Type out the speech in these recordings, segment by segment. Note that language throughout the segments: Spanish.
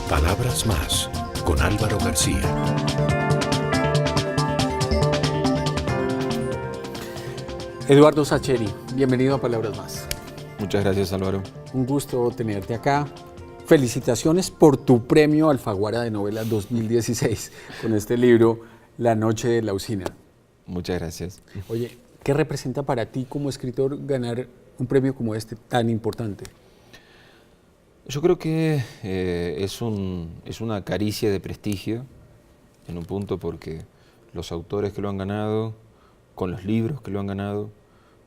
Palabras más, con Álvaro García. Eduardo Sacheri, bienvenido a Palabras Más. Muchas gracias, Álvaro. Un gusto tenerte acá. Felicitaciones por tu premio Alfaguara de Novela 2016 con este libro, La Noche de la Usina. Muchas gracias. Oye, ¿qué representa para ti como escritor ganar un premio como este tan importante? Yo creo que es una caricia de prestigio en un punto, porque los autores que lo han ganado, con los libros que lo han ganado,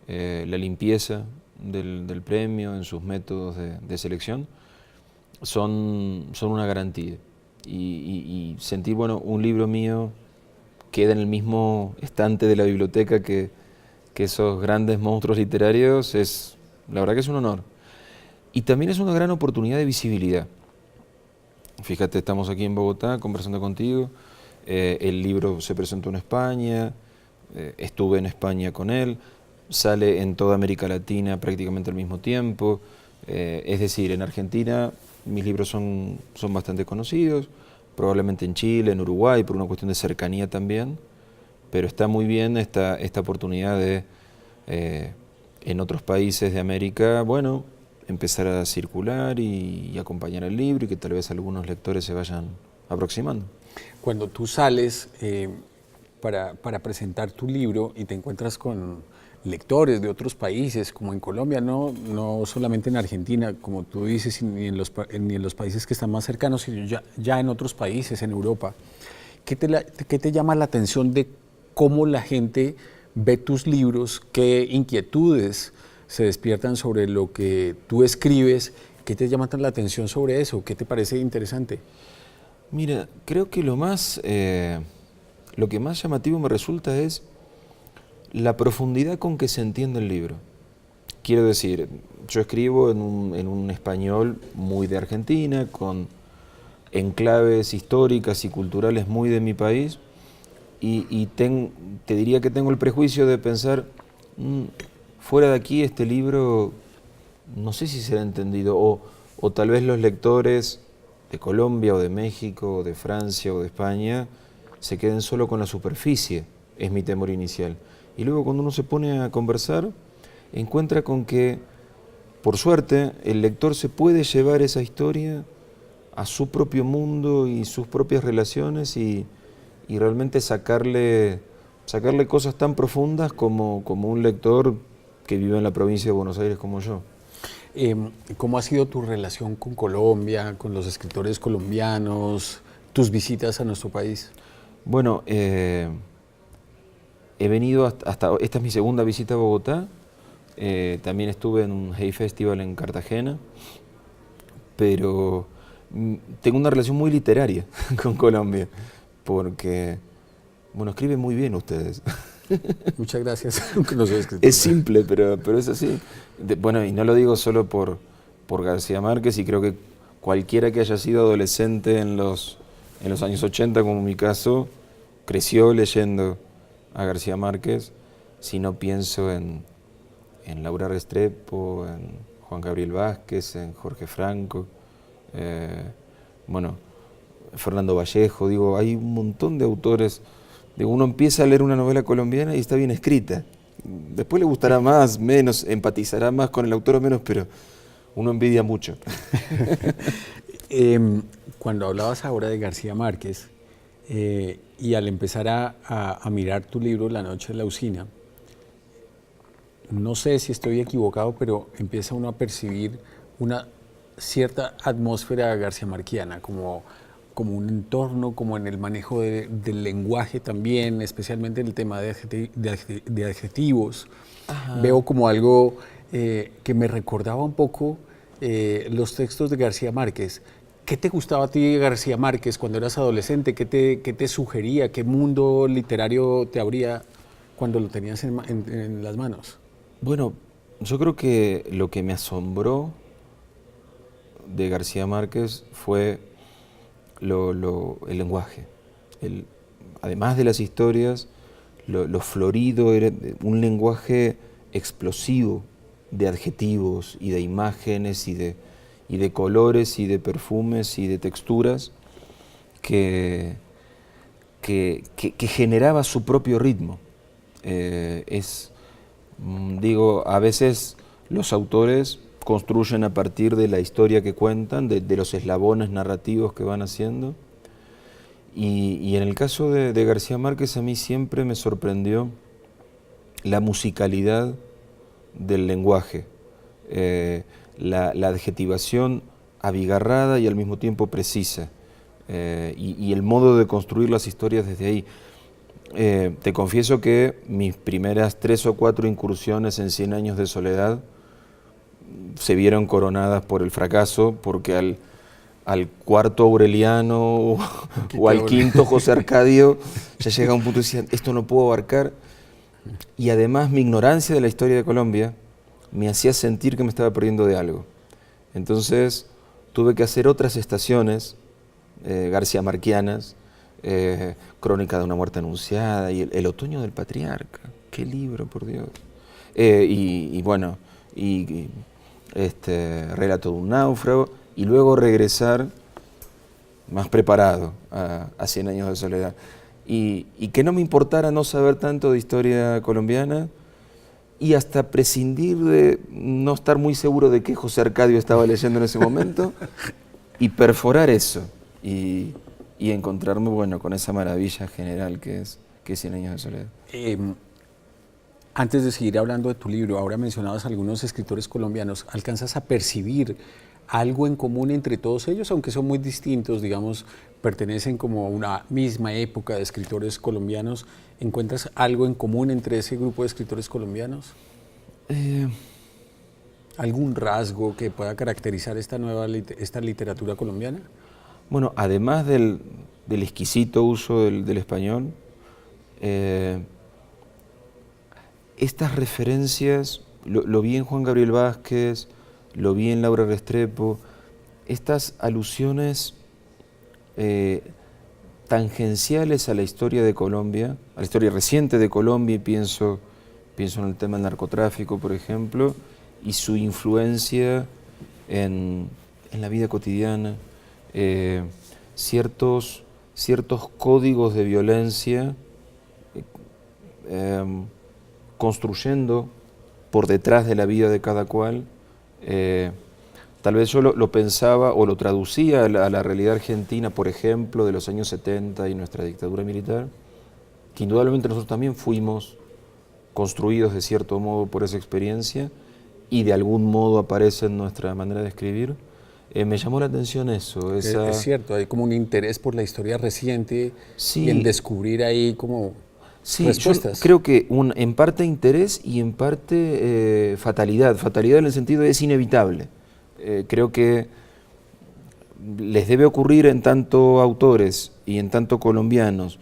la limpieza del premio en sus métodos de selección, son una garantía. Y sentir, bueno, un libro mío queda en el mismo estante de la biblioteca que esos grandes monstruos literarios, la verdad que es un honor. Y también es una gran oportunidad de visibilidad. Fíjate, estamos aquí en Bogotá conversando contigo, el libro se presentó en España, estuve en España con él, sale en toda América Latina prácticamente al mismo tiempo, es decir, en Argentina mis libros son bastante conocidos, probablemente en Chile, en Uruguay, por una cuestión de cercanía también, pero está muy bien esta oportunidad de, en otros países de América, bueno, empezar a circular y acompañar el libro, y que tal vez algunos lectores se vayan aproximando. Cuando tú sales para presentar tu libro y te encuentras con lectores de otros países, como en Colombia, no solamente en Argentina, como tú dices, ni en los países que están más cercanos, sino ya en otros países, en Europa, ¿qué te llama la atención de cómo la gente ve tus libros? ¿Qué inquietudes se despiertan sobre lo que tú escribes? ¿Qué te llama la atención sobre eso? ¿Qué te parece interesante? Mira, creo que lo que más llamativo me resulta es la profundidad con que se entiende el libro. Quiero decir, yo escribo en un español muy de Argentina, con enclaves históricas y culturales muy de mi país, y te diría que tengo el prejuicio de pensar, fuera de aquí este libro no sé si será entendido, o tal vez los lectores de Colombia o de México o de Francia o de España se queden solo con la superficie, es mi temor inicial. Y luego cuando uno se pone a conversar, encuentra con que, por suerte, el lector se puede llevar esa historia a su propio mundo y sus propias relaciones, y realmente sacarle cosas tan profundas como un lector que vive en la provincia de Buenos Aires como yo. ¿Cómo ha sido tu relación con Colombia, con los escritores colombianos, tus visitas a nuestro país? Bueno, he venido esta es mi segunda visita a Bogotá. También estuve en un Hay Festival en Cartagena, pero tengo una relación muy literaria con Colombia, porque, bueno, escriben muy bien ustedes. Muchas gracias. No soy escritor. Es simple, pero es así. Bueno, y no lo digo solo por García Márquez, y creo que cualquiera que haya sido adolescente en los años 80, como en mi caso, creció leyendo a García Márquez. Si no pienso en Laura Restrepo, en Juan Gabriel Vázquez, en Jorge Franco, bueno, Fernando Vallejo, digo, hay un montón de autores. Digo, uno empieza a leer una novela colombiana y está bien escrita. Después le gustará más, menos, empatizará más con el autor o menos, pero uno envidia mucho. Cuando hablabas ahora de García Márquez, y al empezar a mirar tu libro, La Noche de la Usina, no sé si estoy equivocado, pero empieza uno a percibir una cierta atmósfera garciamarquiana, como un entorno, como en el manejo del lenguaje también, especialmente en el tema de adjetivos. Ajá. Veo como algo que me recordaba un poco los textos de García Márquez. ¿Qué te gustaba a ti de García Márquez cuando eras adolescente? ¿Qué te sugería? ¿Qué mundo literario te abría cuando lo tenías en las manos? Bueno, yo creo que lo que me asombró de García Márquez fue el lenguaje. Además de las historias, lo florido, era un lenguaje explosivo de adjetivos y de imágenes y de colores y de perfumes y de texturas que generaba su propio ritmo. Digo, a veces los autores construyen a partir de la historia que cuentan, de los eslabones narrativos que van haciendo. Y en el caso de García Márquez, a mí siempre me sorprendió la musicalidad del lenguaje, la adjetivación abigarrada y al mismo tiempo precisa, y el modo de construir las historias desde ahí. Te confieso que mis primeras 3 o 4 incursiones en 100 años de soledad se vieron coronadas por el fracaso, porque al cuarto Aureliano o al quinto José Arcadio ya llega a un punto y decía, esto no puedo abarcar, y además mi ignorancia de la historia de Colombia me hacía sentir que me estaba perdiendo de algo. Entonces tuve que hacer otras estaciones garciamarquianas, Crónica de una muerte anunciada y el otoño del patriarca, qué libro, por Dios, bueno, Relato de un náufrago, y luego regresar más preparado a 100 años de soledad. Y que no me importara no saber tanto de historia colombiana, y hasta prescindir de no estar muy seguro de qué José Arcadio estaba leyendo en ese momento, y perforar eso, y encontrarme, bueno, con esa maravilla general que es 100 años de soledad. Antes de seguir hablando de tu libro, ahora mencionabas algunos escritores colombianos. ¿Alcanzas a percibir algo en común entre todos ellos, aunque son muy distintos, digamos, pertenecen como a una misma época de escritores colombianos? ¿Encuentras algo en común entre ese grupo de escritores colombianos? ¿Algún rasgo que pueda caracterizar esta literatura colombiana? Bueno, además del exquisito uso del español, estas referencias, lo vi en Juan Gabriel Vázquez, lo vi en Laura Restrepo, estas alusiones tangenciales a la historia de Colombia, a la historia reciente de Colombia, y pienso en el tema del narcotráfico, por ejemplo, y su influencia en la vida cotidiana, ciertos códigos de violencia, construyendo por detrás de la vida de cada cual. Tal vez yo lo pensaba o lo traducía a la realidad argentina, por ejemplo, de los años 70 y nuestra dictadura militar, que indudablemente nosotros también fuimos construidos de cierto modo por esa experiencia, y de algún modo aparece en nuestra manera de escribir. Me llamó la atención eso. Es cierto, hay como un interés por la historia reciente, sí, y el descubrir ahí como respuestas. Yo creo que en parte interés y en parte fatalidad. Fatalidad en el sentido de es inevitable. Creo que les debe ocurrir en tanto autores y en tanto colombianos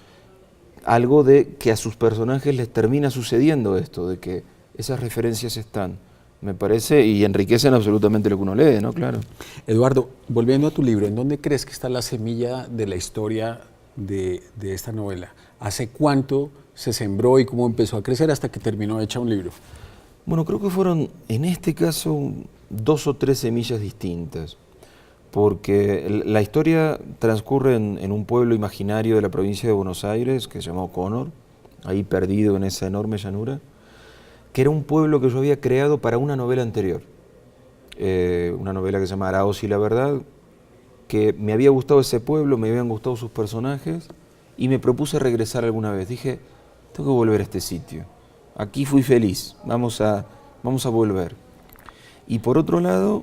algo de que a sus personajes les termina sucediendo esto, de que esas referencias están, me parece, y enriquecen absolutamente lo que uno lee, ¿no? Claro. Eduardo, volviendo a tu libro, ¿en dónde crees que está la semilla de la historia de esta novela? ¿Hace cuánto se sembró y cómo empezó a crecer hasta que terminó hecha un libro? Bueno, creo que fueron, en este caso, 2 o 3 semillas distintas, porque la historia transcurre en un pueblo imaginario de la provincia de Buenos Aires, que se llamó Conor, ahí perdido en esa enorme llanura, que era un pueblo que yo había creado para una novela anterior, una novela que se llama Araoz y la verdad, que me había gustado ese pueblo, me habían gustado sus personajes, y me propuse regresar alguna vez. Dije, tengo que volver a este sitio, aquí fui feliz, vamos a volver. Y por otro lado,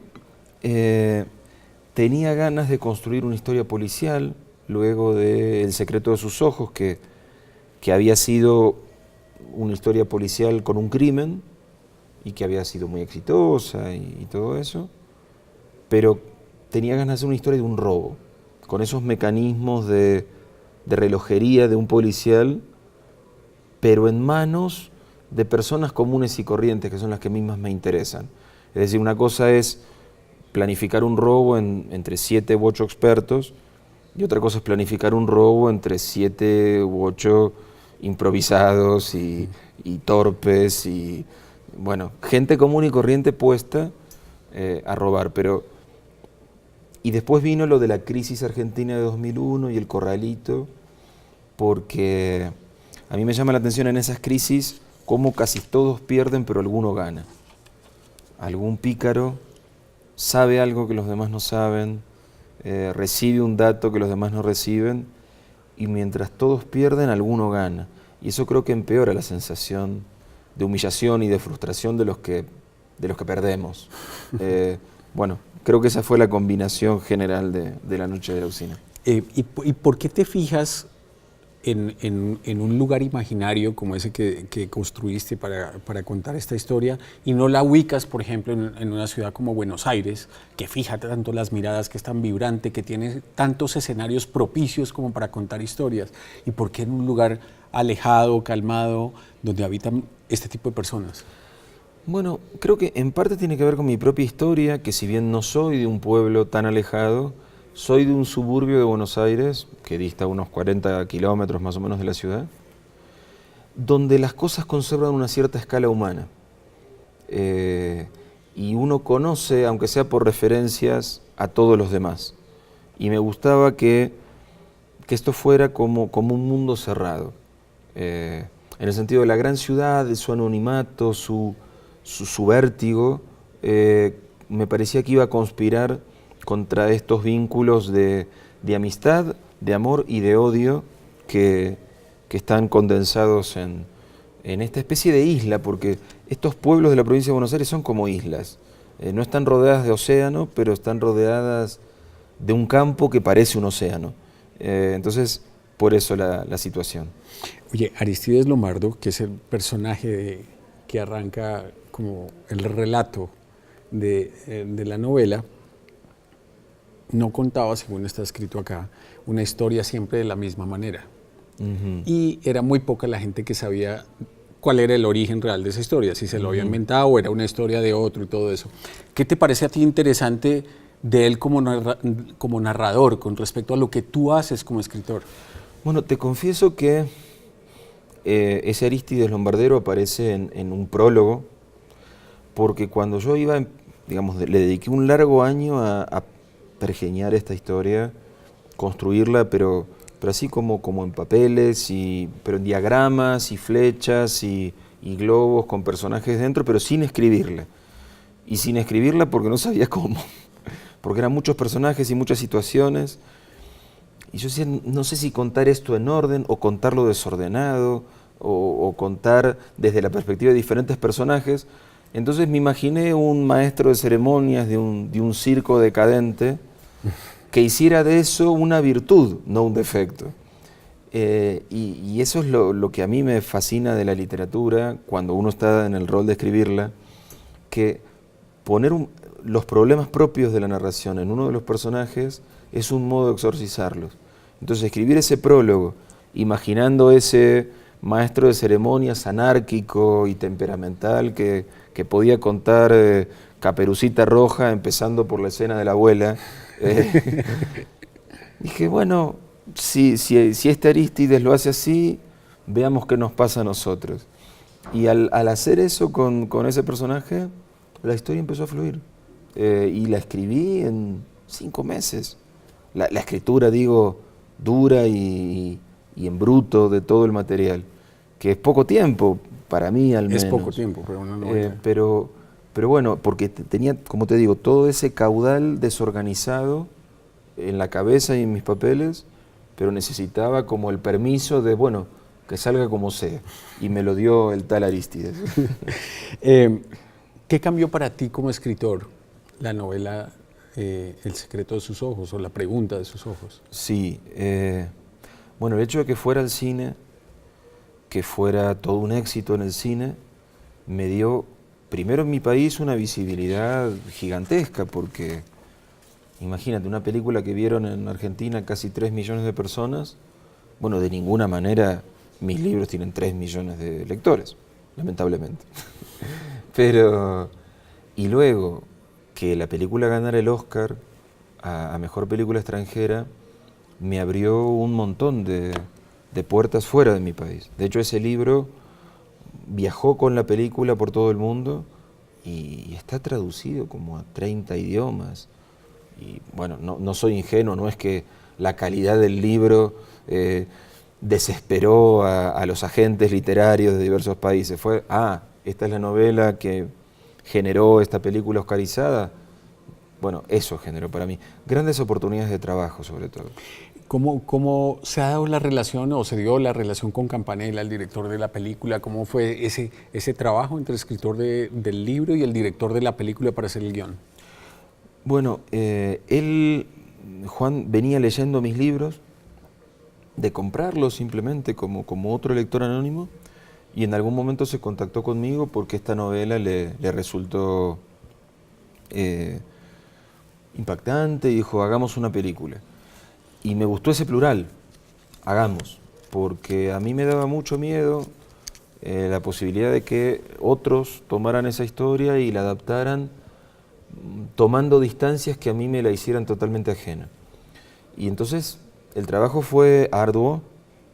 tenía ganas de construir una historia policial, luego de El secreto de sus ojos, que había sido una historia policial con un crimen, y que había sido muy exitosa y todo eso, pero tenía ganas de hacer una historia de un robo, con esos mecanismos de relojería de un policial, pero en manos de personas comunes y corrientes, que son las que mismas me interesan. Es decir, una cosa es planificar un robo entre 7 u 8 expertos, y otra cosa es planificar un robo entre 7 u 8 improvisados y torpes, y bueno, gente común y corriente puesta a robar. Pero Y después vino lo de la crisis argentina de 2001 y el corralito, porque a mí me llama la atención en esas crisis cómo casi todos pierden, pero alguno gana. Algún pícaro sabe algo que los demás no saben, recibe un dato que los demás no reciben, y mientras todos pierden, alguno gana. Y eso creo que empeora la sensación de humillación y de frustración de los que perdemos. Bueno, creo que esa fue la combinación general de la noche de la usina. ¿Y por qué te fijas en un lugar imaginario como ese que construiste para contar esta historia y no la ubicas, por ejemplo, en una ciudad como Buenos Aires, que fija tanto las miradas, que es tan vibrante, que tiene tantos escenarios propicios como para contar historias? ¿Y por qué en un lugar alejado, calmado, donde habitan este tipo de personas? Bueno, creo que en parte tiene que ver con mi propia historia, que si bien no soy de un pueblo tan alejado, soy de un suburbio de Buenos Aires, que dista unos 40 kilómetros más o menos de la ciudad, donde las cosas conservan una cierta escala humana. Y uno conoce, aunque sea por referencias, a todos los demás. Y me gustaba que esto fuera como un mundo cerrado. En el sentido de la gran ciudad, de su anonimato, su vértigo, me parecía que iba a conspirar contra estos vínculos de amistad, de amor y de odio que están condensados en esta especie de isla, porque estos pueblos de la provincia de Buenos Aires son como islas. No están rodeadas de océano, pero están rodeadas de un campo que parece un océano. Entonces, por eso la situación. Oye, Arístides Lomardo, que es el personaje que arranca como el relato de la novela, no contaba, según está escrito acá, una historia siempre de la misma manera. Y era muy poca la gente que sabía cuál era el origen real de esa historia, si se lo había inventado o era una historia de otro y todo eso. ¿Qué te parece a ti interesante de él como narrador con respecto a lo que tú haces como escritor? Bueno, te confieso que ese Arístides Lombardero aparece en un prólogo, porque cuando yo iba, digamos, le dediqué un largo año a pergeñar esta historia, construirla, pero así como en papeles, pero en diagramas y flechas y globos con personajes dentro, pero sin escribirla. Y sin escribirla porque no sabía cómo, porque eran muchos personajes y muchas situaciones. Y yo decía, no sé si contar esto en orden o contarlo desordenado o contar desde la perspectiva de diferentes personajes. Entonces me imaginé un maestro de ceremonias de un circo decadente que hiciera de eso una virtud, no un defecto. Y eso es lo que a mí me fascina de la literatura, cuando uno está en el rol de escribirla, que poner los problemas propios de la narración en uno de los personajes es un modo de exorcizarlos. Entonces escribir ese prólogo, imaginando ese maestro de ceremonias anárquico y temperamental que podía contar Caperucita Roja empezando por la escena de la abuela, dije, bueno, si este Arístides lo hace así, veamos qué nos pasa a nosotros. Y al hacer eso con ese personaje, la historia empezó a fluir. Y la escribí en 5 meses. La escritura, digo, dura y en bruto de todo el material, que es poco tiempo, para mí al menos. Es poco tiempo, pero una novela. Pero bueno, porque tenía, como te digo, todo ese caudal desorganizado en la cabeza y en mis papeles, pero necesitaba como el permiso de, bueno, que salga como sea. Y me lo dio el tal Arístides. ¿Qué cambió para ti como escritor la novela El secreto de sus ojos o La pregunta de sus ojos? Sí, bueno, el hecho de que fuera al cine, que fuera todo un éxito en el cine, me dio, primero en mi país, una visibilidad gigantesca, porque imagínate, una película que vieron en Argentina casi 3 millones de personas, bueno, de ninguna manera mis libros tienen 3 millones de lectores, lamentablemente. Pero, y luego, que la película ganara el Oscar a Mejor Película Extranjera, me abrió un montón de puertas fuera de mi país. De hecho, ese libro viajó con la película por todo el mundo y está traducido como a 30 idiomas. y bueno, no soy ingenuo, no es que la calidad del libro desesperó a los agentes literarios de diversos países. Fue, esta es la novela que generó esta película oscarizada. Bueno, eso generó para mí grandes oportunidades de trabajo, sobre todo. ¿Cómo se ha dado la relación o se dio la relación con Campanella, el director de la película? ¿Cómo fue ese trabajo entre el escritor del libro y el director de la película para hacer el guión? Bueno, Juan, venía leyendo mis libros, de comprarlos simplemente como otro lector anónimo, y en algún momento se contactó conmigo porque esta novela le resultó impactante y dijo, hagamos una película. Y me gustó ese plural, hagamos, porque a mí me daba mucho miedo la posibilidad de que otros tomaran esa historia y la adaptaran tomando distancias que a mí me la hicieran totalmente ajena. Y entonces el trabajo fue arduo,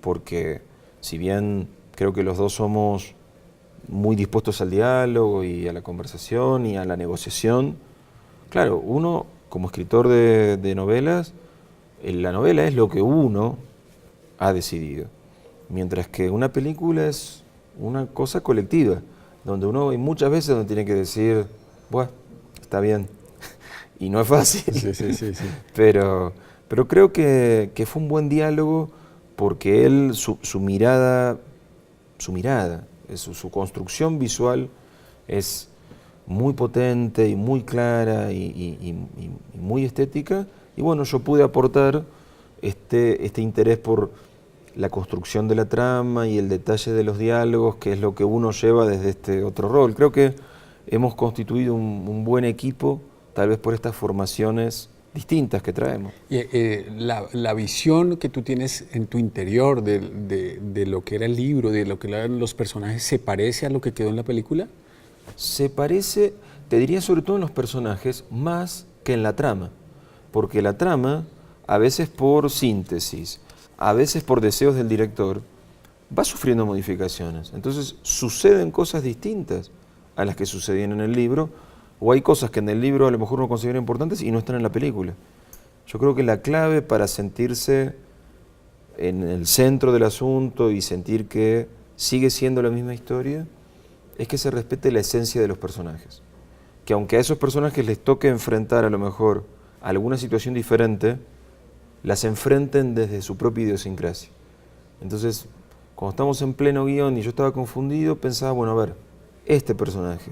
porque si bien creo que los dos somos muy dispuestos al diálogo y a la conversación y a la negociación, claro, uno como escritor de novelas, la novela es lo que uno ha decidido, mientras que una película es una cosa colectiva, donde uno hay muchas veces donde tiene que decir, bueno, está bien, y no es fácil, Sí. pero creo que fue un buen diálogo porque él, su mirada, su construcción visual es muy potente y muy clara y muy estética, y bueno, yo pude aportar este interés por la construcción de la trama y el detalle de los diálogos, que es lo que uno lleva desde este otro rol. Creo que hemos constituido un buen equipo, tal vez por estas formaciones distintas que traemos. Y, la visión que tú tienes en tu interior de lo que era el libro, de lo que eran los personajes, ¿se parece a lo que quedó en la película? Se parece, te diría sobre todo en los personajes, más que en la trama, porque la trama, a veces por síntesis, a veces por deseos del director, va sufriendo modificaciones. Entonces suceden cosas distintas a las que sucedían en el libro, o hay cosas que en el libro a lo mejor uno considera importantes y no están en la película. Yo creo que la clave para sentirse en el centro del asunto y sentir que sigue siendo la misma historia, es que se respete la esencia de los personajes. Que aunque a esos personajes les toque enfrentar a lo mejor alguna situación diferente, las enfrenten desde su propia idiosincrasia. Entonces, cuando estamos en pleno guión y yo estaba confundido, pensaba, bueno, a ver, este personaje,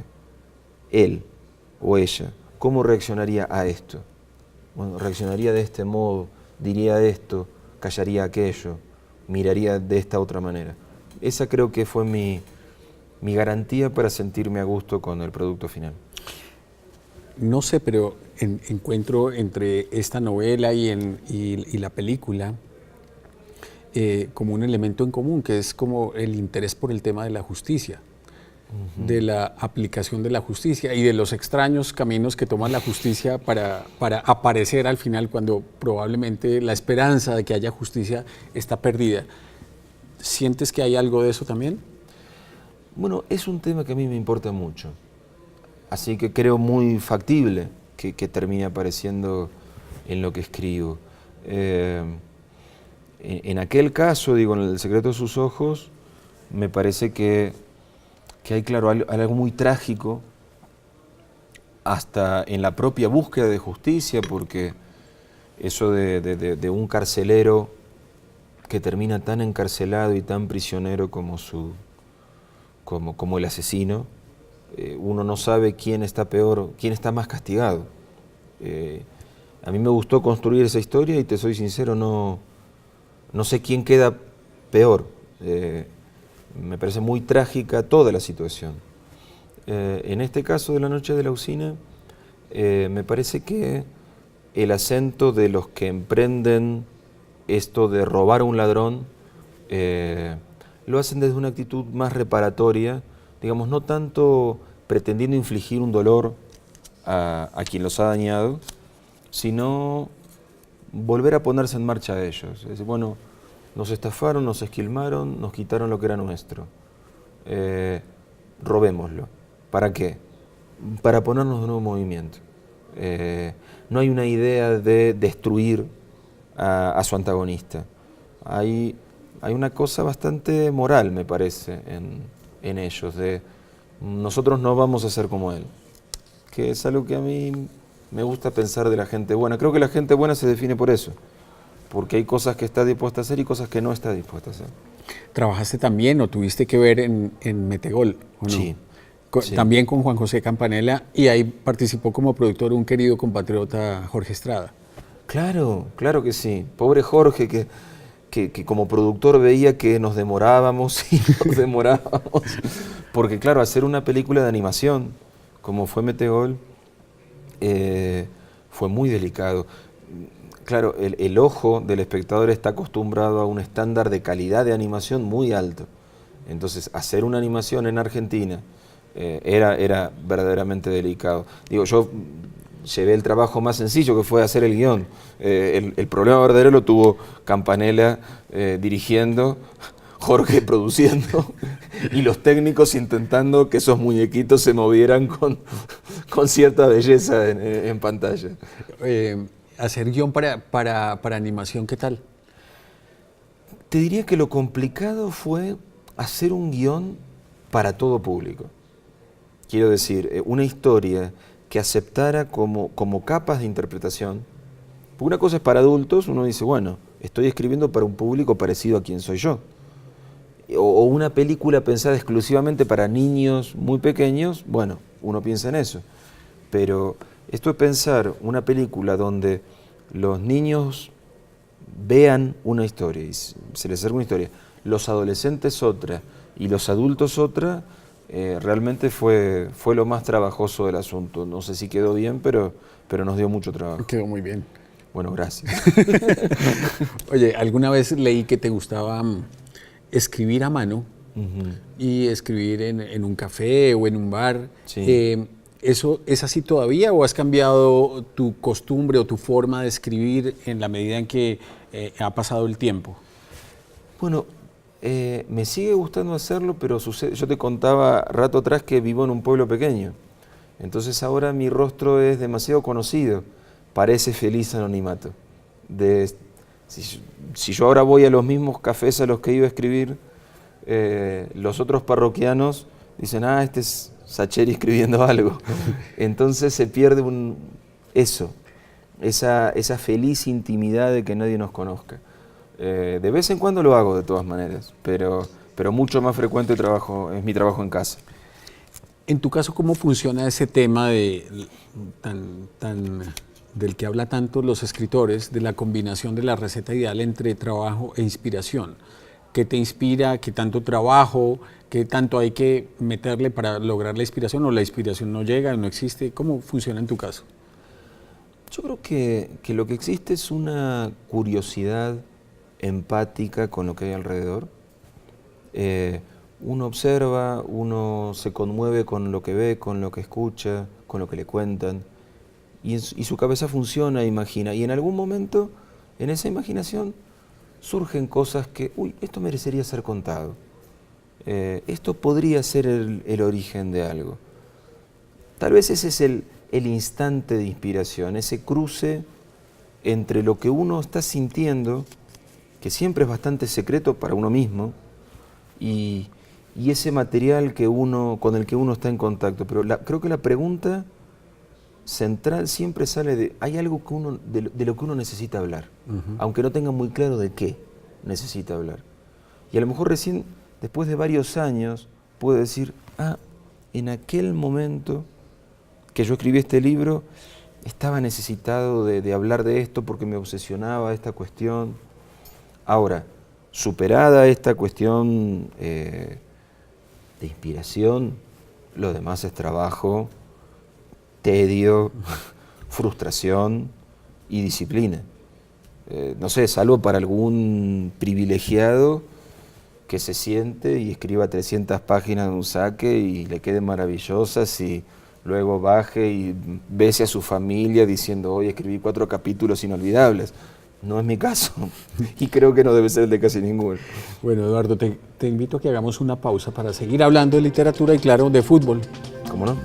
él o ella, ¿cómo reaccionaría a esto? Bueno, reaccionaría de este modo, diría esto, callaría aquello, miraría de esta otra manera. Esa creo que fue mi garantía para sentirme a gusto con el producto final. No sé, pero encuentro entre esta novela y la película como un elemento en común, que es como el interés por el tema de la justicia, de la aplicación de la justicia y de los extraños caminos que toma la justicia para aparecer al final cuando probablemente la esperanza de que haya justicia está perdida. ¿Sientes que hay algo de eso también? Bueno, es un tema que a mí me importa mucho, así que creo muy factible que termine apareciendo en lo que escribo. En aquel caso, digo, en El secreto de sus ojos, me parece que hay, claro, algo muy trágico, hasta en la propia búsqueda de justicia, porque eso de un carcelero que termina tan encarcelado y tan prisionero como el asesino, uno no sabe quién está peor, quién está más castigado. A mí me gustó construir esa historia y te soy sincero, no sé quién queda peor. Me parece muy trágica toda la situación. En este caso de La noche de la usina, me parece que el acento de los que emprenden esto de robar a un ladrón, lo hacen desde una actitud más reparatoria, digamos, no tanto pretendiendo infligir un dolor a quien los ha dañado, sino volver a ponerse en marcha a ellos. Es decir, bueno, nos estafaron, nos esquilmaron, nos quitaron lo que era nuestro. Robémoslo. ¿Para qué? Para ponernos de nuevo en movimiento. No hay una idea de destruir a su antagonista. Hay una cosa bastante moral, me parece, en ellos, de nosotros no vamos a ser como él, que es algo que a mí me gusta pensar de la gente buena. Creo que la gente buena se define por eso, porque hay cosas que está dispuesta a hacer y cosas que no está dispuesta a hacer. ¿Trabajaste también o tuviste que ver en Metegol, o no? Sí. Sí. También con Juan José Campanella, y ahí participó como productor un querido compatriota, Jorge Estrada. Claro, claro que sí. Pobre Jorge, que como productor veía que nos demorábamos y nos demorábamos. Porque claro, hacer una película de animación, como fue Metegol, fue muy delicado. Claro, el ojo del espectador está acostumbrado a un estándar de calidad de animación muy alto. Entonces, hacer una animación en Argentina era verdaderamente delicado. Digo, yo llevé el trabajo más sencillo, que fue hacer el guión. El problema verdadero lo tuvo Campanella dirigiendo, Jorge produciendo y los técnicos intentando que esos muñequitos se movieran con cierta belleza en pantalla. Hacer guión para animación, ¿qué tal? Te diría que lo complicado fue hacer un guión para todo público. Quiero decir, una historia que aceptara como capas de interpretación. Una cosa es para adultos, uno dice, bueno, estoy escribiendo para un público parecido a quien soy yo. O una película pensada exclusivamente para niños muy pequeños, bueno, uno piensa en eso. Pero esto es pensar una película donde los niños vean una historia y se les acerca una historia, los adolescentes otra y los adultos otra, realmente fue lo más trabajoso del asunto. No sé si quedó bien, pero nos dio mucho trabajo. Quedó muy bien. Bueno, gracias. Oye, alguna vez leí que te gustaba escribir a mano y escribir en un café o en un bar. Sí. ¿Eso es así todavía o has cambiado tu costumbre o tu forma de escribir en la medida en que ha pasado el tiempo? Bueno, me sigue gustando hacerlo, pero sucede, yo te contaba rato atrás que vivo en un pueblo pequeño. Entonces ahora mi rostro es demasiado conocido, parece feliz anonimato. Si yo ahora voy a los mismos cafés a los que iba a escribir, los otros parroquianos dicen, este es Sacheri escribiendo algo. Entonces se pierde esa feliz intimidad de que nadie nos conozca. De vez en cuando lo hago de todas maneras, pero mucho más frecuente es mi trabajo en casa. En tu caso, ¿cómo funciona ese tema del que habla tanto los escritores, de la combinación de la receta ideal entre trabajo e inspiración? ¿Qué te inspira? ¿Qué tanto trabajo? ¿Qué tanto hay que meterle para lograr la inspiración? ¿O la inspiración no llega, no existe? ¿Cómo funciona en tu caso? Yo creo que lo que existe es una curiosidad empática con lo que hay alrededor. Uno observa, uno se conmueve con lo que ve, con lo que escucha, con lo que le cuentan, y su cabeza funciona, imagina, y en algún momento, en esa imaginación, surgen cosas que, esto merecería ser contado, esto podría ser el origen de algo. Tal vez ese es el instante de inspiración, ese cruce entre lo que uno está sintiendo, que siempre es bastante secreto para uno mismo, y ese material con el que uno está en contacto. Pero creo que la pregunta central siempre sale de, hay algo de lo que uno necesita hablar, aunque no tenga muy claro de qué necesita hablar. Y a lo mejor recién, después de varios años, puedo decir, en aquel momento que yo escribí este libro, estaba necesitado de hablar de esto porque me obsesionaba esta cuestión. Ahora, superada esta cuestión de inspiración, lo demás es trabajo, tedio, frustración y disciplina. No sé, salvo para algún privilegiado que se siente y escriba 300 páginas de un saque y le queden maravillosas y luego baje y bese a su familia diciendo, hoy escribí 4 capítulos inolvidables. No es mi caso y creo que no debe ser el de casi ninguno. Bueno, Eduardo, te invito a que hagamos una pausa para seguir hablando de literatura y, claro, de fútbol. ¿Cómo no?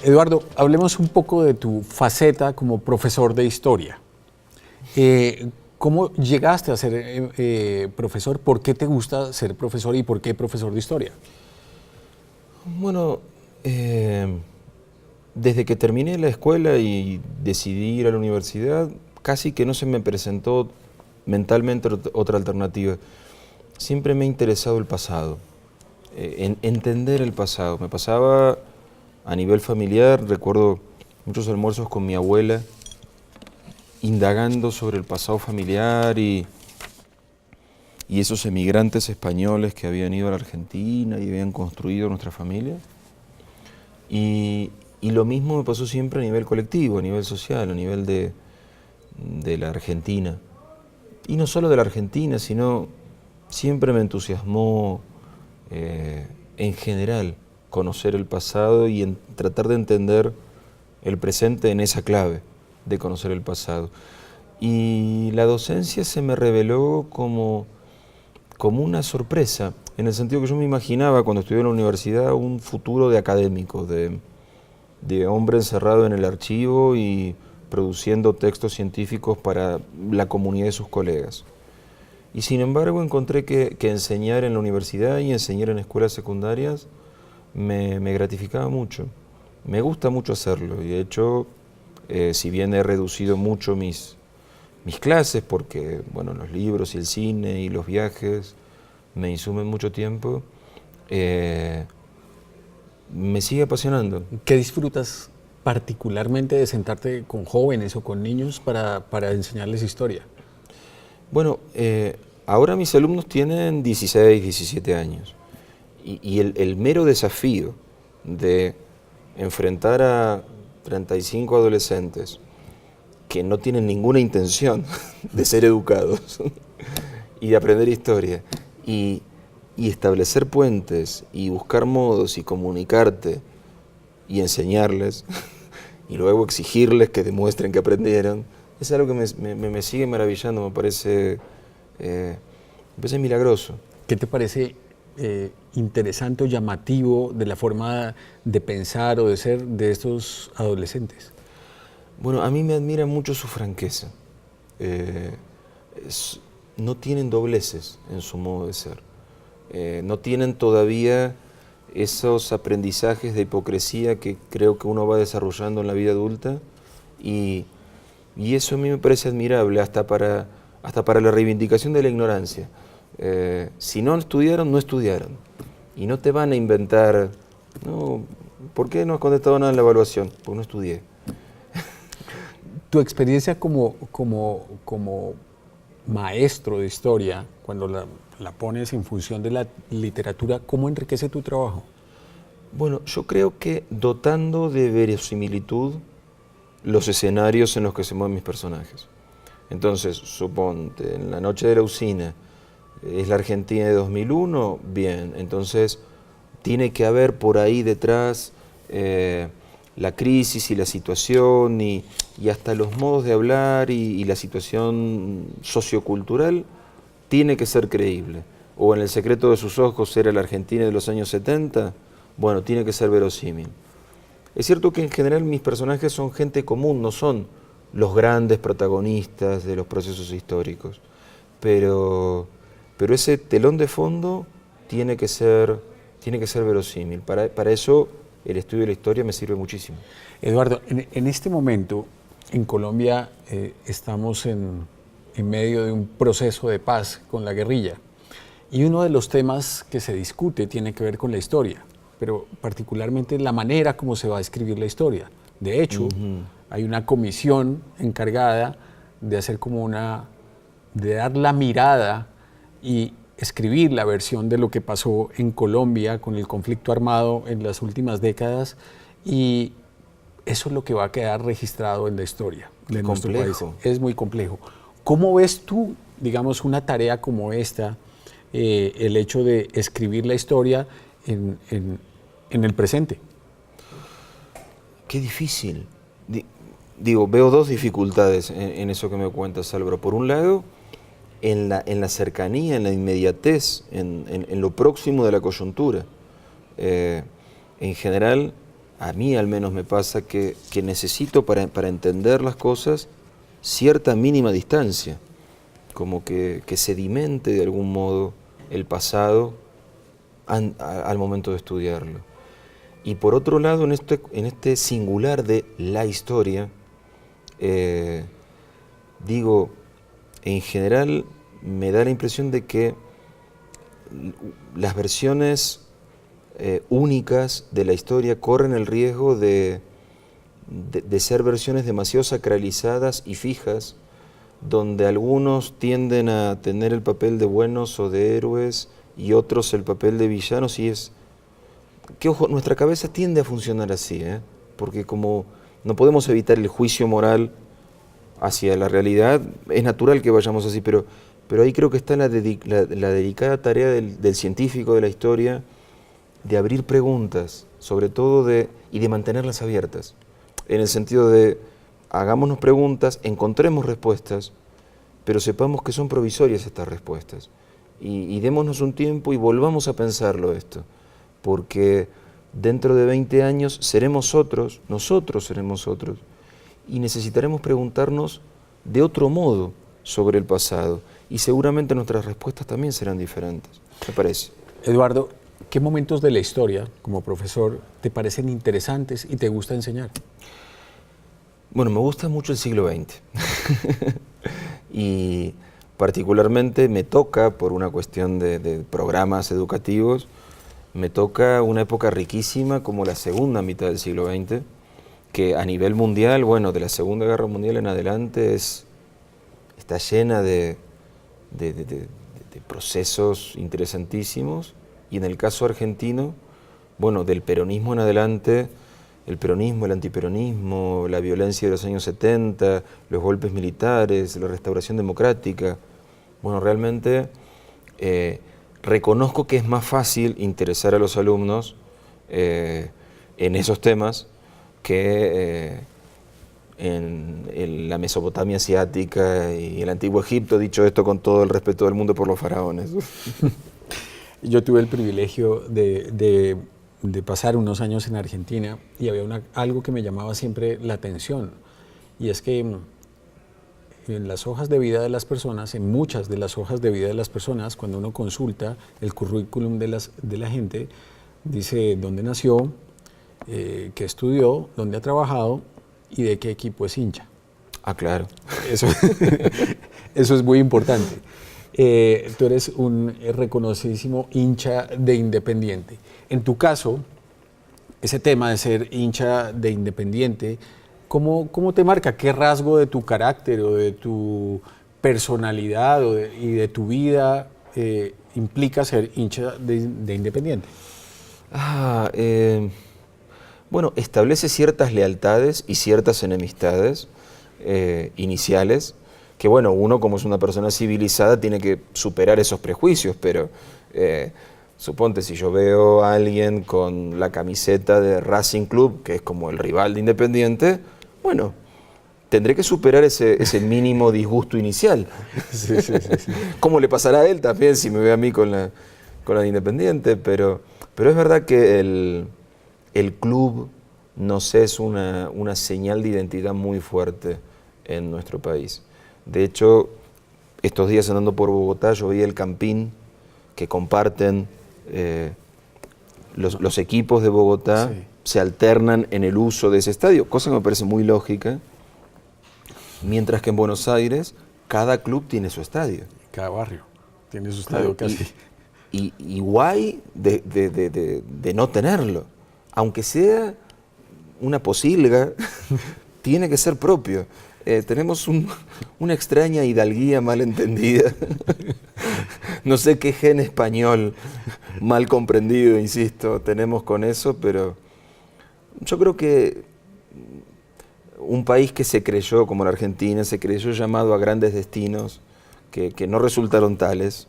Eduardo, hablemos un poco de tu faceta como profesor de historia. ¿Cómo llegaste a ser profesor? ¿Por qué te gusta ser profesor y por qué profesor de historia? Bueno, desde que terminé la escuela y decidí ir a la universidad, casi que no se me presentó mentalmente otra alternativa. Siempre me ha interesado el pasado, entender el pasado. Me pasaba a nivel familiar, recuerdo muchos almuerzos con mi abuela, indagando sobre el pasado familiar y esos emigrantes españoles que habían ido a la Argentina y habían construido nuestra familia. Y lo mismo me pasó siempre a nivel colectivo, a nivel social, a nivel de la Argentina. Y no solo de la Argentina, sino siempre me entusiasmó en general conocer el pasado y tratar de entender el presente en esa clave de conocer el pasado. Y la docencia se me reveló como una sorpresa, en el sentido que yo me imaginaba cuando estudié en la universidad un futuro de académico, de hombre encerrado en el archivo y produciendo textos científicos para la comunidad de sus colegas. Y sin embargo encontré que enseñar en la universidad y enseñar en escuelas secundarias me gratificaba mucho. Me gusta mucho hacerlo y de hecho, si bien he reducido mucho mis clases, porque bueno, los libros y el cine y los viajes me insumen mucho tiempo, me sigue apasionando. ¿Qué disfrutas particularmente de sentarte con jóvenes o con niños para enseñarles historia? Bueno, ahora mis alumnos tienen 16, 17 años y el mero desafío de enfrentar a 35 adolescentes que no tienen ninguna intención de ser educados y de aprender historia y establecer puentes y buscar modos y comunicarte y enseñarles y luego exigirles que demuestren que aprendieron, es algo que me sigue maravillando, me parece milagroso. ¿Qué te parece interesante o llamativo de la forma de pensar o de ser de estos adolescentes? Bueno, a mí me admira mucho su franqueza. No tienen dobleces en su modo de ser. No tienen todavía esos aprendizajes de hipocresía que creo que uno va desarrollando en la vida adulta y eso a mí me parece admirable hasta para la reivindicación de la ignorancia. Si no estudiaron, no estudiaron y no te van a inventar, no, ¿por qué no has contestado nada en la evaluación? Porque no estudié. Tu experiencia como maestro de historia, cuando la pones en función de la literatura, ¿cómo enriquece tu trabajo? Bueno, yo creo que dotando de verosimilitud los escenarios en los que se mueven mis personajes. Entonces, suponte, en La noche de la usina, ¿es la Argentina de 2001? Bien, entonces tiene que haber por ahí detrás la crisis y la situación y hasta los modos de hablar y la situación sociocultural tiene que ser creíble. O en El secreto de sus ojos era la Argentina de los años 70, bueno, tiene que ser verosímil. Es cierto que en general mis personajes son gente común, no son los grandes protagonistas de los procesos históricos, pero ese telón de fondo tiene que ser verosímil. Para eso el estudio de la historia me sirve muchísimo. Eduardo, en este momento en Colombia estamos en medio de un proceso de paz con la guerrilla y uno de los temas que se discute tiene que ver con la historia, pero particularmente la manera como se va a escribir la historia. De hecho, hay una comisión encargada de hacer de dar la mirada y escribir la versión de lo que pasó en Colombia con el conflicto armado en las últimas décadas y eso es lo que va a quedar registrado en la historia de nuestro país. Es muy complejo. ¿Cómo ves tú, digamos, una tarea como esta, el hecho de escribir la historia en el presente? Qué difícil. Veo dos dificultades en eso que me cuentas, Álvaro. Por un lado, en la cercanía, en la inmediatez, en lo próximo de la coyuntura. En general, a mí al menos me pasa que necesito para entender las cosas cierta mínima distancia, como que sedimente de algún modo el pasado al momento de estudiarlo. Y por otro lado, en este singular de la historia, digo, en general me da la impresión de que las versiones únicas de la historia corren el riesgo de ser versiones demasiado sacralizadas y fijas, donde algunos tienden a tener el papel de buenos o de héroes y otros el papel de villanos, y es que, ojo, nuestra cabeza tiende a funcionar así, porque como no podemos evitar el juicio moral hacia la realidad, es natural que vayamos así, pero ahí creo que está la delicada tarea del científico de la historia, de abrir preguntas, sobre todo y de mantenerlas abiertas, en el sentido de hagámonos preguntas, encontremos respuestas, pero sepamos que son provisorias estas respuestas, y démonos un tiempo y volvamos a pensarlo esto, porque dentro de 20 años seremos otros, nosotros seremos otros, y necesitaremos preguntarnos de otro modo sobre el pasado, y seguramente nuestras respuestas también serán diferentes, me parece. Eduardo, ¿qué momentos de la historia, como profesor, te parecen interesantes y te gusta enseñar? Bueno, me gusta mucho el siglo XX y particularmente me toca, por una cuestión de programas educativos, me toca una época riquísima como la segunda mitad del siglo XX, que a nivel mundial, bueno, de la Segunda Guerra Mundial en adelante está llena de procesos interesantísimos, y en el caso argentino, bueno, del peronismo en adelante, el peronismo, el antiperonismo, la violencia de los años 70, los golpes militares, la restauración democrática. Bueno, realmente reconozco que es más fácil interesar a los alumnos en esos temas que en la Mesopotamia asiática y el Antiguo Egipto, dicho esto con todo el respeto del mundo por los faraones. Yo tuve el privilegio de pasar unos años en Argentina, y había algo que me llamaba siempre la atención, y es que en las hojas de vida de las personas, en muchas de las hojas de vida de las personas, cuando uno consulta el currículum de la gente, dice dónde nació, qué estudió, dónde ha trabajado y de qué equipo es hincha. Ah, claro. Eso es muy importante. Tú eres un reconocidísimo hincha de Independiente. En tu caso, ese tema de ser hincha de Independiente, ¿cómo te marca? ¿Qué rasgo de tu carácter o de tu personalidad y de tu vida implica ser hincha de Independiente? Bueno, establece ciertas lealtades y ciertas enemistades iniciales, que bueno, uno como es una persona civilizada tiene que superar esos prejuicios, pero suponte, si yo veo a alguien con la camiseta de Racing Club, que es como el rival de Independiente, bueno, tendré que superar ese mínimo disgusto inicial. Sí. ¿Cómo le pasará a él también si me ve a mí con la de Independiente? Pero es verdad que el club, no sé, es una señal de identidad muy fuerte en nuestro país. De hecho, estos días andando por Bogotá, yo vi el Campín, que comparten los equipos de Bogotá, sí, se alternan en el uso de ese estadio, cosa que me parece muy lógica, mientras que en Buenos Aires cada club tiene su estadio. Cada barrio tiene su estadio, claro, casi. Y guay de no tenerlo, aunque sea una posilga, tiene que ser propio. Tenemos una extraña hidalguía mal entendida. No sé qué gen español mal comprendido, insisto, tenemos con eso, pero yo creo que un país que se creyó, como la Argentina, se creyó llamado a grandes destinos que no resultaron tales.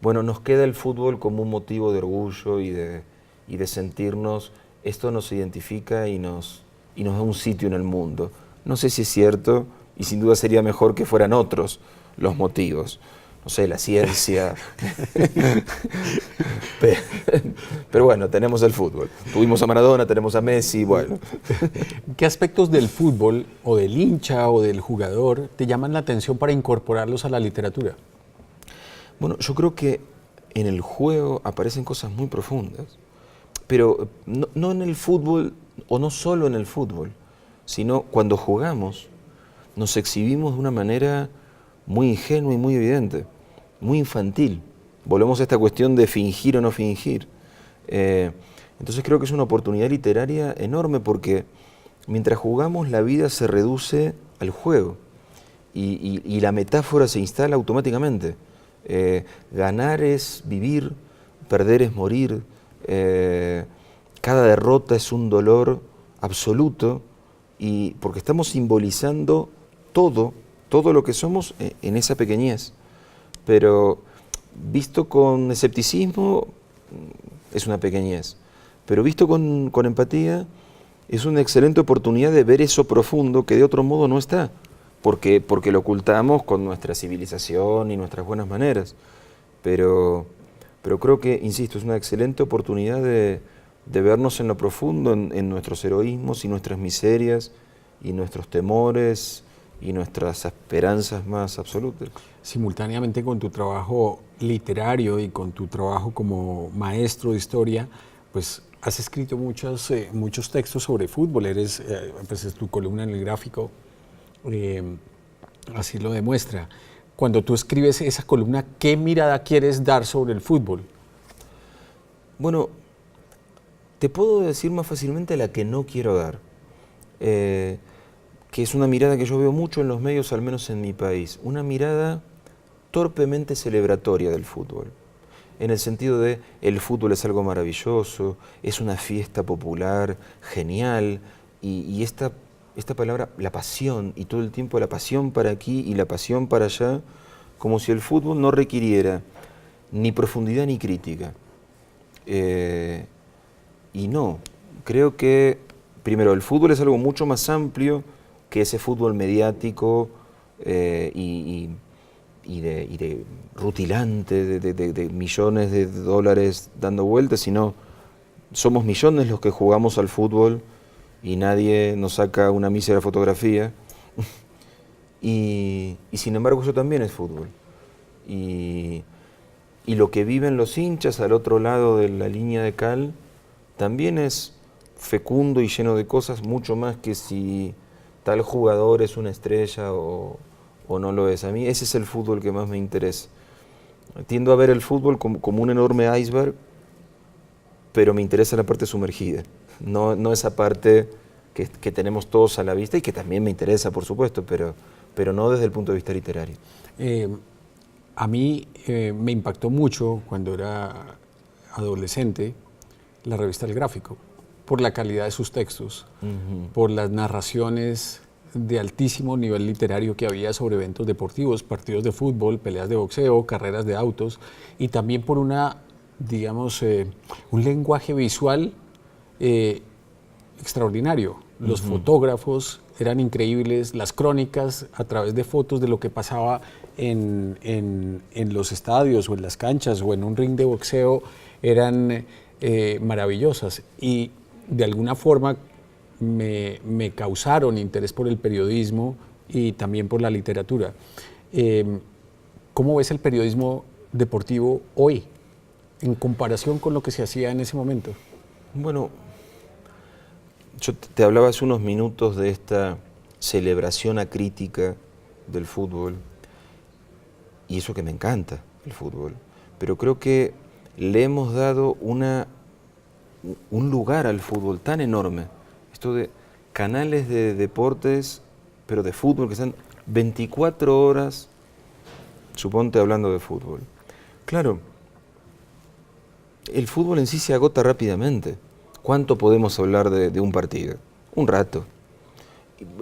Bueno, nos queda el fútbol como un motivo de orgullo y de sentirnos, esto nos identifica y nos da un sitio en el mundo. No sé si es cierto, y sin duda sería mejor que fueran otros los motivos, no sé, la ciencia. Pe- Pero bueno, tenemos el fútbol. Tuvimos a Maradona, tenemos a Messi, bueno. ¿Qué aspectos del fútbol o del hincha o del jugador te llaman la atención para incorporarlos a la literatura? Bueno, yo creo que en el juego aparecen cosas muy profundas, pero no en el fútbol, o no solo en el fútbol, sino cuando jugamos, nos exhibimos de una manera muy ingenua y muy evidente, muy infantil. Volvemos a esta cuestión de fingir o no fingir. Entonces creo que es una oportunidad literaria enorme porque mientras jugamos la vida se reduce al juego y la metáfora se instala automáticamente. Ganar es vivir, perder es morir, cada derrota es un dolor absoluto y porque estamos simbolizando todo lo que somos en esa pequeñez. Pero visto con escepticismo es una pequeñez, pero visto con empatía es una excelente oportunidad de ver eso profundo que de otro modo no está, porque lo ocultamos con nuestra civilización y nuestras buenas maneras. Pero creo que, insisto, es una excelente oportunidad de vernos en lo profundo, en nuestros heroísmos y nuestras miserias y nuestros temores y nuestras esperanzas más absolutas. Simultáneamente con tu trabajo literario y con tu trabajo como maestro de historia, pues has escrito muchos textos sobre fútbol. Pues es tu columna en El Gráfico, así lo demuestra. Cuando tú escribes esa columna, ¿qué mirada quieres dar sobre el fútbol? Bueno, te puedo decir más fácilmente la que no quiero dar, que es una mirada que yo veo mucho en los medios, al menos en mi país, una mirada torpemente celebratoria del fútbol, en el sentido de el fútbol es algo maravilloso, es una fiesta popular, genial, y esta palabra, la pasión, y todo el tiempo la pasión para aquí y la pasión para allá, como si el fútbol no requiriera ni profundidad ni crítica. Y no, creo que, primero, el fútbol es algo mucho más amplio que ese fútbol mediático y de rutilante, de millones de dólares dando vueltas, sino somos millones los que jugamos al fútbol y nadie nos saca una mísera fotografía. Y sin embargo eso también es fútbol. Y lo que viven los hinchas al otro lado de la línea de cal también es fecundo y lleno de cosas, mucho más que si tal jugador es una estrella o no lo es. A mí ese es el fútbol que más me interesa. Tiendo a ver el fútbol como un enorme iceberg, pero me interesa la parte sumergida, no esa parte que tenemos todos a la vista y que también me interesa, por supuesto, pero no desde el punto de vista literario. A mí me impactó mucho cuando era adolescente la revista El Gráfico, por la calidad de sus textos, por las narraciones de altísimo nivel literario que había sobre eventos deportivos, partidos de fútbol, peleas de boxeo, carreras de autos, y también por digamos, un lenguaje visual extraordinario. Los fotógrafos eran increíbles, las crónicas a través de fotos de lo que pasaba en los estadios o en las canchas o en un ring de boxeo eran maravillosas y de alguna forma me causaron interés por el periodismo y también por la literatura. ¿Cómo ves el periodismo deportivo hoy en comparación con lo que se hacía en ese momento? Bueno, yo te hablaba hace unos minutos de esta celebración acrítica del fútbol, y eso que me encanta, el fútbol, pero creo que le hemos dado un lugar al fútbol tan enorme, esto de canales de deportes, pero de fútbol, que están 24 horas, suponte, hablando de fútbol. Claro, el fútbol en sí se agota rápidamente. ¿Cuánto podemos hablar de un partido? Un rato.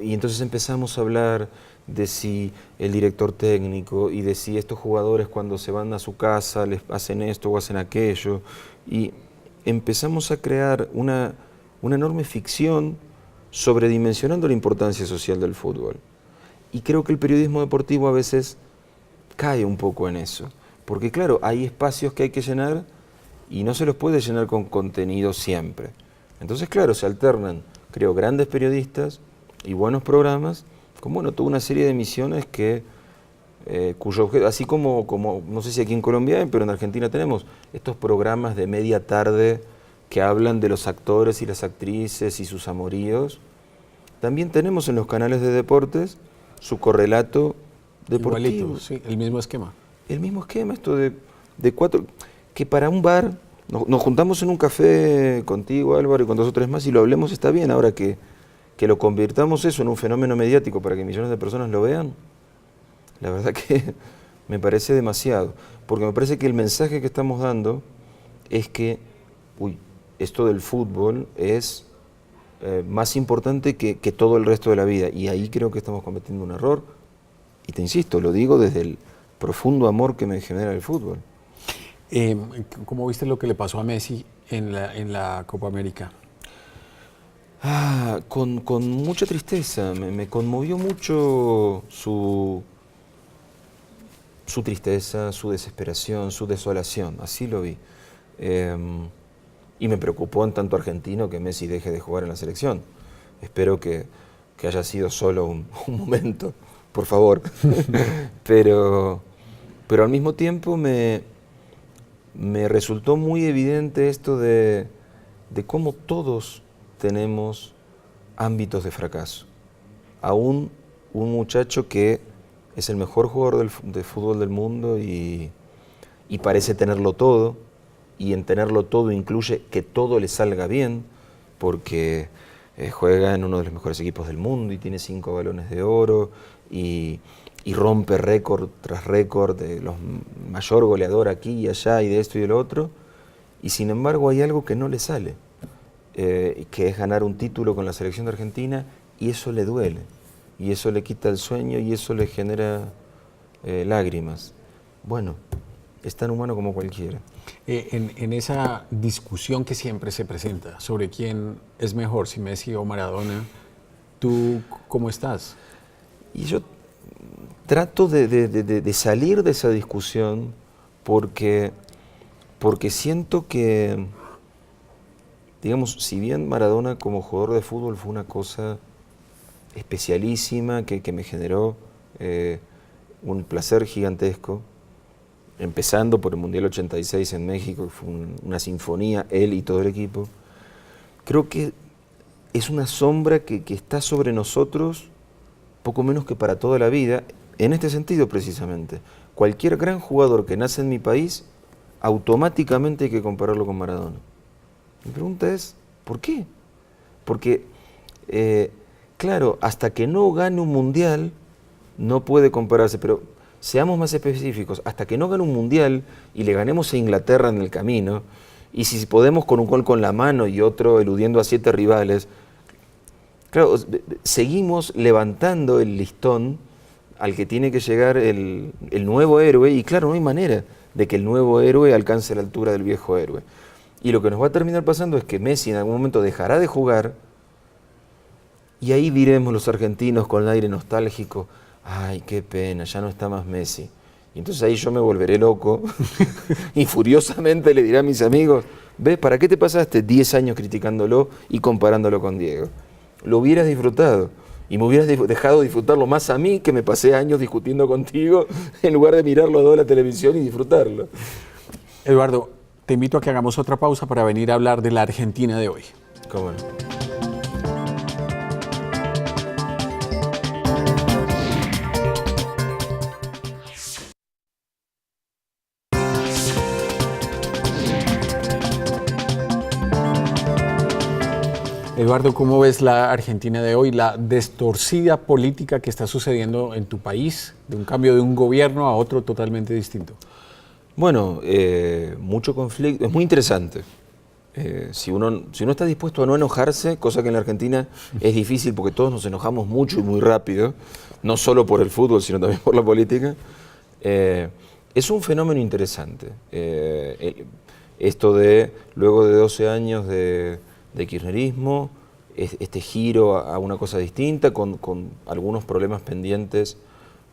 Y entonces empezamos a hablar de si el director técnico y de si estos jugadores cuando se van a su casa les hacen esto o hacen aquello. Y empezamos a crear una enorme ficción sobredimensionando la importancia social del fútbol. Y creo que el periodismo deportivo a veces cae un poco en eso. Porque claro, hay espacios que hay que llenar y no se los puede llenar con contenido siempre. Entonces, claro, se alternan, creo, grandes periodistas y buenos programas con, bueno, toda una serie de emisiones que, cuyo objeto, así como, no sé si aquí en Colombia hay, pero en Argentina tenemos estos programas de media tarde que hablan de los actores y las actrices y sus amoríos. También tenemos en los canales de deportes su correlato deportivo. Igualito, sí, el mismo esquema. El mismo esquema, esto de cuatro, que para un bar, nos juntamos en un café contigo, Álvaro, y con 2 o 3 más y lo hablemos, está bien. Ahora que lo convirtamos eso en un fenómeno mediático para que millones de personas lo vean, la verdad que me parece demasiado. Porque me parece que el mensaje que estamos dando es que, esto del fútbol es más importante que todo el resto de la vida. Y ahí creo que estamos cometiendo un error. Y te insisto, lo digo desde el profundo amor que me genera el fútbol. ¿Cómo viste lo que le pasó a Messi en la Copa América? Con mucha tristeza. Me conmovió mucho su tristeza, su desesperación, su desolación. Así lo vi. Y me preocupó en tanto argentino que Messi deje de jugar en la selección. Espero que haya sido solo un momento, por favor. pero al mismo tiempo me resultó muy evidente esto de cómo todos tenemos ámbitos de fracaso. Aún un muchacho que es el mejor jugador de fútbol del mundo y parece tenerlo todo, y en tenerlo todo incluye que todo le salga bien, porque juega en uno de los mejores equipos del mundo y tiene 5 balones de oro y rompe récord tras récord de los mayor goleador aquí y allá y de esto y de lo otro, y sin embargo hay algo que no le sale, que es ganar un título con la selección de Argentina, y eso le duele, y eso le quita el sueño y eso le genera lágrimas. Bueno, es tan humano como cualquiera. En esa discusión que siempre se presenta sobre quién es mejor, si Messi o Maradona, ¿tú cómo estás? Y yo trato de salir de esa discusión porque siento que, digamos, si bien Maradona como jugador de fútbol fue una cosa especialísima que me generó un placer gigantesco, empezando por el Mundial 86 en México, que fue una sinfonía, él y todo el equipo, creo que es una sombra que está sobre nosotros poco menos que para toda la vida, en este sentido precisamente. Cualquier gran jugador que nace en mi país, automáticamente hay que compararlo con Maradona. Mi pregunta es, ¿por qué? Porque, claro, hasta que no gane un mundial, no puede compararse, pero seamos más específicos, hasta que no gane un mundial y le ganemos a Inglaterra en el camino, y si podemos con un gol con la mano y otro eludiendo a 7 rivales, claro, seguimos levantando el listón al que tiene que llegar el nuevo héroe, y claro, no hay manera de que el nuevo héroe alcance la altura del viejo héroe. Y lo que nos va a terminar pasando es que Messi en algún momento dejará de jugar, y ahí diremos los argentinos con el aire nostálgico, ay, qué pena, ya no está más Messi. Y entonces ahí yo me volveré loco y furiosamente le diré a mis amigos, ¿ves? ¿Para qué te pasaste 10 años criticándolo y comparándolo con Diego? Lo hubieras disfrutado y me hubieras dejado disfrutarlo más a mí, que me pasé años discutiendo contigo, en lugar de mirarlo todo en la televisión y disfrutarlo. Eduardo, te invito a que hagamos otra pausa para venir a hablar de la Argentina de hoy. ¿Cómo no? Eduardo, ¿cómo ves la Argentina de hoy, la destorcida política que está sucediendo en tu país, de un cambio de un gobierno a otro totalmente distinto? Bueno, mucho conflicto, es muy interesante. Si uno está dispuesto a no enojarse, cosa que en la Argentina es difícil porque todos nos enojamos mucho y muy rápido, no solo por el fútbol, sino también por la política, es un fenómeno interesante. Esto de, luego de 12 años de kirchnerismo, este giro a una cosa distinta, con algunos problemas pendientes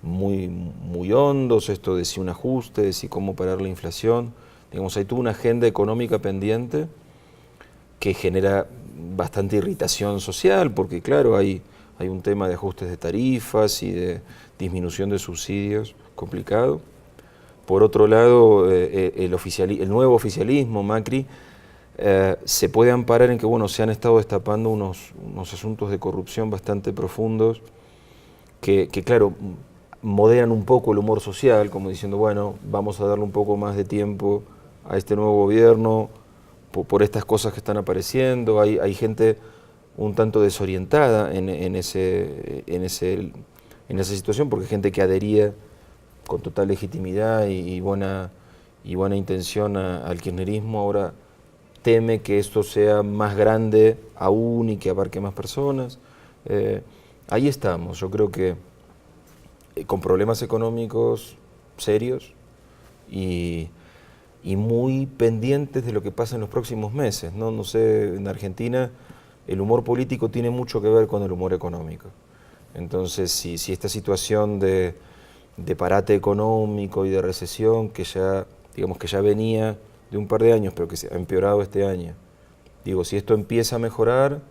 muy hondos, esto de si un ajuste, de si cómo parar la inflación. Digamos, hay toda una agenda económica pendiente que genera bastante irritación social, porque claro, hay un tema de ajustes de tarifas y de disminución de subsidios complicado. Por otro lado, el nuevo oficialismo, Macri, se puede amparar en que bueno, se han estado destapando unos asuntos de corrupción bastante profundos que claro, moderan un poco el humor social, como diciendo, bueno, vamos a darle un poco más de tiempo a este nuevo gobierno por estas cosas que están apareciendo. Hay gente un tanto desorientada en esa situación, porque hay gente que adhería con total legitimidad y buena intención al kirchnerismo, ahora teme que esto sea más grande aún y que abarque más personas. Ahí estamos, yo creo que con problemas económicos serios y muy pendientes de lo que pasa en los próximos meses, ¿no? No sé, en Argentina el humor político tiene mucho que ver con el humor económico. Entonces, si esta situación de parate económico y de recesión que ya, digamos que ya venía de un par de años, pero que se ha empeorado este año, digo, si esto empieza a mejorar,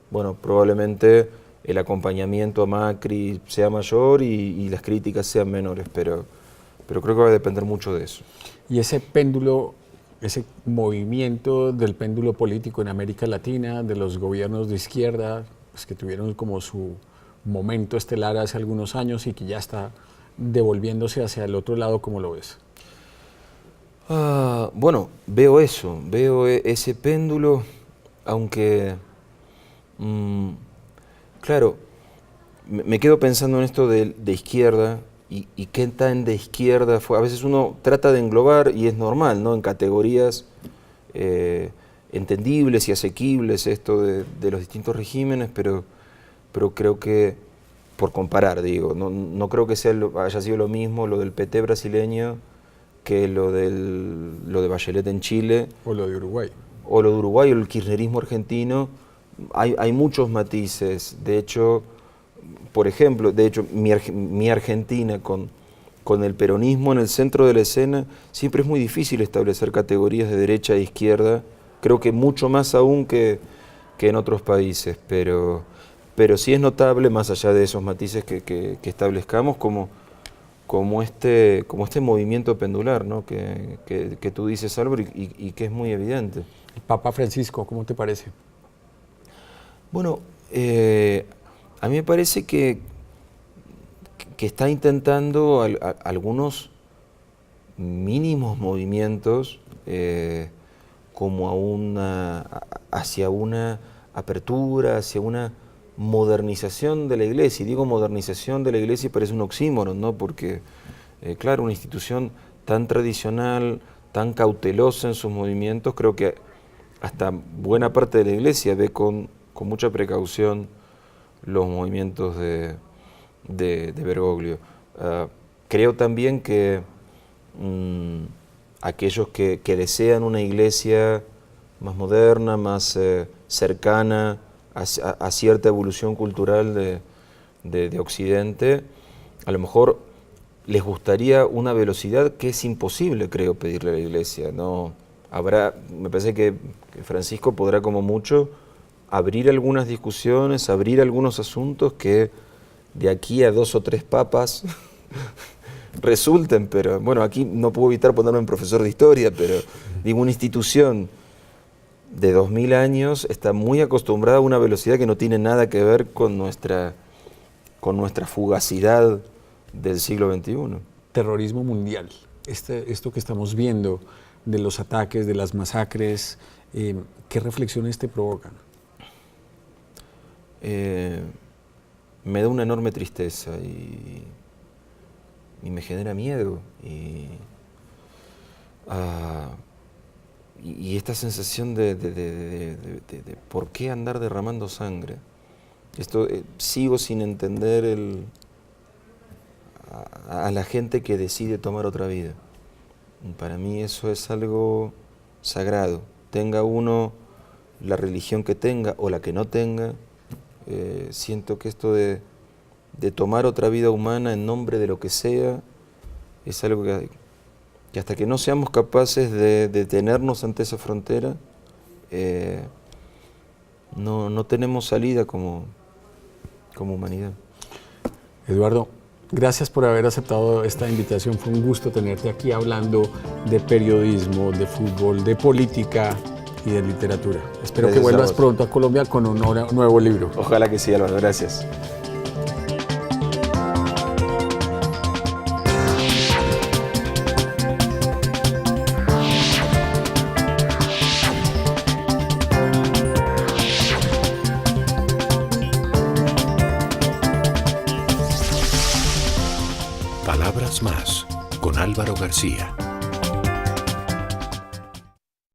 bueno, probablemente el acompañamiento a Macri sea mayor y las críticas sean menores, pero creo que va a depender mucho de eso. Y ese péndulo, ese movimiento del péndulo político en América Latina, de los gobiernos de izquierda, pues que tuvieron como su momento estelar hace algunos años y que ya está devolviéndose hacia el otro lado, ¿cómo lo ves? Bueno, veo eso, veo ese péndulo, aunque, claro, me quedo pensando en esto de izquierda y qué tan de izquierda fue. A veces uno trata de englobar, y es normal, ¿no?, en categorías entendibles y asequibles esto de los distintos regímenes, pero creo que, por comparar, digo, no creo que haya sido lo mismo lo del PT brasileño que lo de Bachelet en Chile. O lo de Uruguay. O lo de Uruguay, o el kirchnerismo argentino. Hay muchos matices. De hecho, por ejemplo, mi Argentina con el peronismo en el centro de la escena, siempre es muy difícil establecer categorías de derecha e izquierda, creo que mucho más aún que en otros países, pero sí es notable, más allá de esos matices que establezcamos, como este movimiento pendular, ¿no?, que tú dices, Álvaro, y que es muy evidente. El Papa Francisco, ¿cómo te parece? Bueno, a mí me parece que está intentando algunos mínimos movimientos como hacia una apertura, hacia una modernización de la Iglesia. Y digo modernización de la Iglesia y parece un oxímoron, ¿no? Porque, claro, una institución tan tradicional, tan cautelosa en sus movimientos, creo que hasta buena parte de la Iglesia ve con mucha precaución los movimientos de Bergoglio. Creo también que aquellos que desean una Iglesia más moderna, más cercana a cierta evolución cultural de Occidente, a lo mejor les gustaría una velocidad que es imposible, creo, pedirle a la Iglesia, ¿no? Me parece que Francisco podrá como mucho abrir algunas discusiones, abrir algunos asuntos que de aquí a 2 o 3 papas resulten, pero bueno, aquí no puedo evitar ponerme en profesor de historia, pero digo, una institución de 2000 años está muy acostumbrada a una velocidad que no tiene nada que ver con nuestra fugacidad del siglo XXI. Terrorismo mundial, esto que estamos viendo de los ataques, de las masacres, ¿qué reflexiones te provocan? Me da una enorme tristeza y me genera miedo y esta sensación de por qué andar derramando sangre. Esto sigo sin entender a la gente que decide tomar otra vida. Para mí eso es algo sagrado. Tenga uno la religión que tenga o la que no tenga, siento que esto de de tomar otra vida humana en nombre de lo que sea, es algo que hasta que no seamos capaces de detenernos ante esa frontera, no tenemos salida como humanidad. Eduardo, gracias por haber aceptado esta invitación. Fue un gusto tenerte aquí hablando de periodismo, de fútbol, de política y de literatura. Espero Gracias que vuelvas a vos. pronto a Colombia con un nuevo libro. Ojalá que sí, Álvaro. Gracias. Palabras más con Álvaro García.